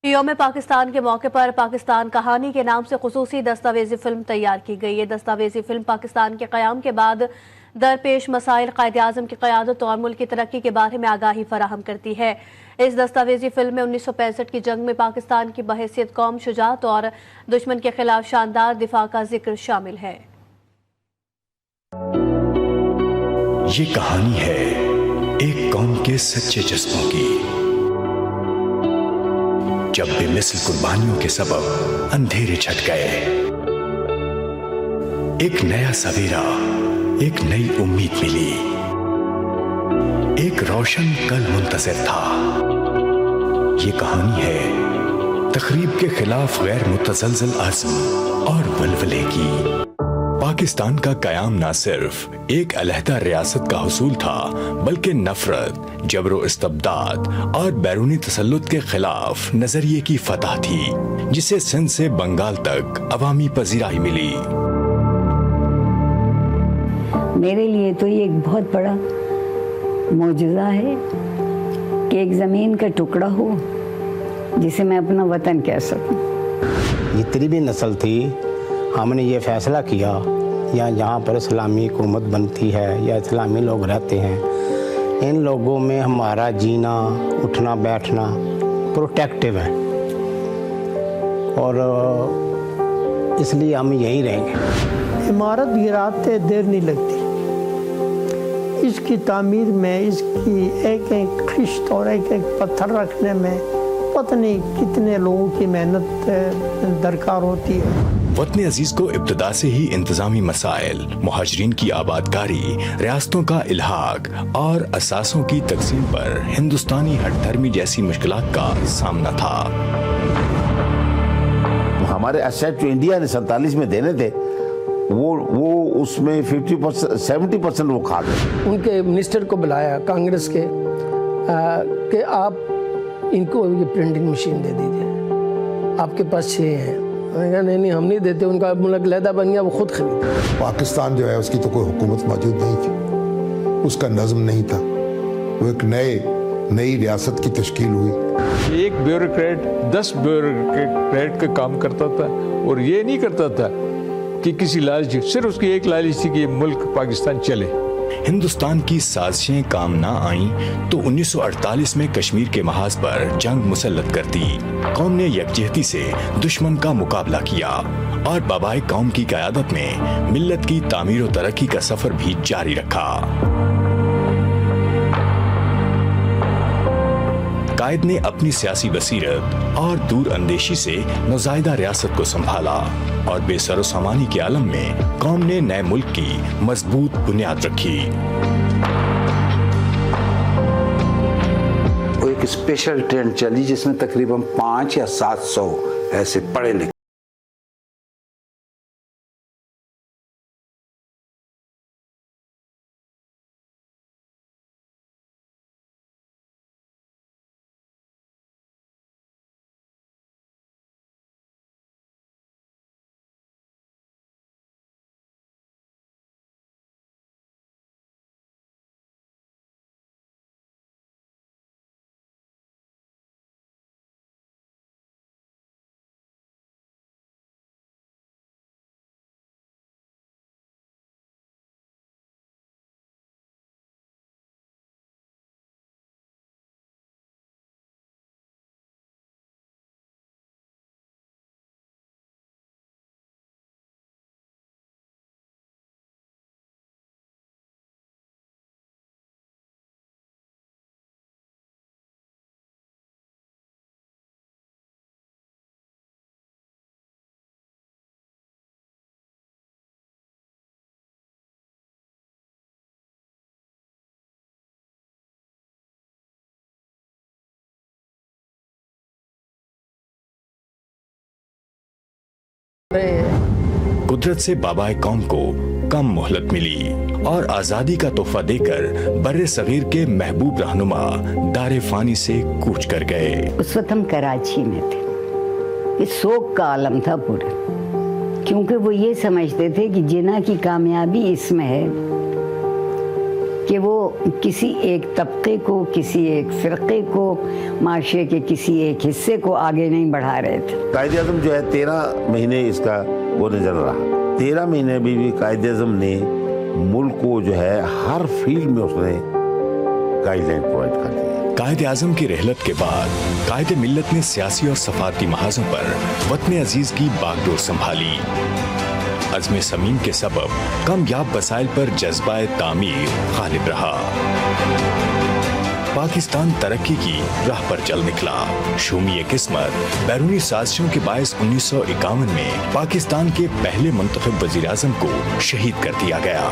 یوم پاکستان کے موقع پر پاکستان کہانی کے نام سے خصوصی دستاویزی فلم تیار کی گئی ہے۔ دستاویزی فلم پاکستان کے قیام کے بعد درپیش مسائل، قائد اعظم کی قیادت اور ملک کی ترقی کے بارے میں آگاہی فراہم کرتی ہے۔ اس دستاویزی فلم میں 1965 کی جنگ میں پاکستان کی بحیثیت قوم شجاعت اور دشمن کے خلاف شاندار دفاع کا ذکر شامل ہے۔ یہ کہانی ہے ایک قوم کے سچے جذبوں کی، جب بے مثل قربانیوں کے سبب اندھیرے چھٹ گئے، ایک نیا سویرا، ایک نئی امید ملی، ایک روشن کل منتظر تھا۔ یہ کہانی ہے تخریب کے خلاف غیر متزلزل عزم اور ولولے کی۔ پاکستان کا قیام نہ صرف ایک علیحدہ ریاست کا حصول تھا، بلکہ نفرت، جبر و استبداد اور بیرونی تسلط کے خلاف نظریے کی فتح تھی، جسے سندھ سے بنگال تک عوامی پذیرائی ملی۔ میرے لیے تو یہ ایک بہت بڑا معجزہ ہے کہ ایک زمین کا ٹکڑا ہو جسے میں اپنا وطن کہہ سکوں۔ جتنی بھی نسل تھی، ہم نے یہ فیصلہ کیا یا جہاں پر اسلامی حکومت بنتی ہے یا اسلامی لوگ رہتے ہیں، ان لوگوں میں ہمارا جینا، اٹھنا بیٹھنا پروٹیکٹیو ہے، اور اس لیے ہم یہیں رہیں گے۔ عمارت گراتے دیر نہیں لگتی، اس کی تعمیر میں، اس کی ایک ایک خشت اور ایک ایک پتھر رکھنے میں پتہ نہیں کتنے لوگوں کی محنت درکار ہوتی ہے۔ وطن عزیز کو ابتدا سے ہی انتظامی مسائل، مہاجرین کی آبادکاری، ریاستوں کا الحاق اور اثاثوں کی تقسیم پر ہندوستانی ہٹ دھرمی جیسی مشکلات کا سامنا تھا۔ ہمارے اسیٹ جو انڈیا نے 47 میں دینے تھے، وہ اس میں 70% وہ کھا گئے۔ ان کے منسٹر کو بلایا کانگریس کے کہ آپ ان کو یہ پرنٹنگ مشین دے دیجئے، آپ کے پاس 6 ہیں۔ میں نے کہا نہیں ہم نہیں دیتے، ان کا ملک علیحدہ بن گیا، وہ خود خرید۔ پاکستان جو ہے اس کی تو کوئی حکومت موجود نہیں تھی، اس کا نظم نہیں تھا، وہ ایک نئی ریاست کی تشکیل ہوئی۔ ایک بیوروکریٹ 10 بیوروکریٹ کا کام کرتا تھا، اور یہ نہیں کرتا تھا کہ کسی لالچ، صرف اس کی ایک لالچ تھی کہ یہ ملک پاکستان چلے۔ ہندوستان کی سازشیں کام نہ آئیں تو 1948 میں کشمیر کے محاذ پر جنگ مسلط کر دی۔ قوم نے یکجہتی سے دشمن کا مقابلہ کیا اور بابائے قوم کی قیادت میں ملت کی تعمیر و ترقی کا سفر بھی جاری رکھا۔ قائد نے اپنی سیاسی بصیرت اور دور اندیشی سے نوزائیدہ ریاست کو سنبھالا، اور بے سر و سامانی کے عالم میں قوم نے نئے ملک کی مضبوط بنیاد رکھی۔ وہ ایک اسپیشل ٹرین چلی جس میں تقریباً 500 یا 700 ایسے پڑھے لکھے قدرت سے بابائے قوم کو کم مہلت ملی اور آزادی کا تحفہ دے کر بر صغیر کے محبوب رہنما دار فانی سے کوچ کر گئے۔ اس وقت ہم کراچی میں تھے، یہ سوگ کا عالم تھا پورا، کیونکہ وہ یہ سمجھتے تھے کہ جناح کی کامیابی اس میں ہے کہ وہ کسی ایک طبقے کو, کسی ایک فرقے کو, معاشرے کے کسی ایک حصے کو آگے نہیں بڑھا رہے تھے. قائد اعظم جو ہے 13 مہینے اس کا وہ نظر رہا. 13 مہینے بھی قائد اعظم نے ملک کو جو ہے ہر فیلڈ میں اس نے گائیڈ لائن پرووائڈ کر دی. قائد اعظم کی رحلت کے بعد قائد ملت نے سیاسی اور سفارتی محاذوں پر وطن عزیز کی باغ ڈور سنبھالی. عزم صمیم کے سبب کامیاب وسائل پر جذبہ تعمیر غالب رہا. پاکستان ترقی کی راہ پر چل نکلا. شومی قسمت بیرونی سازشوں کے باعث 1951 میں پاکستان کے پہلے منتخب وزیر اعظم کو شہید کر دیا گیا.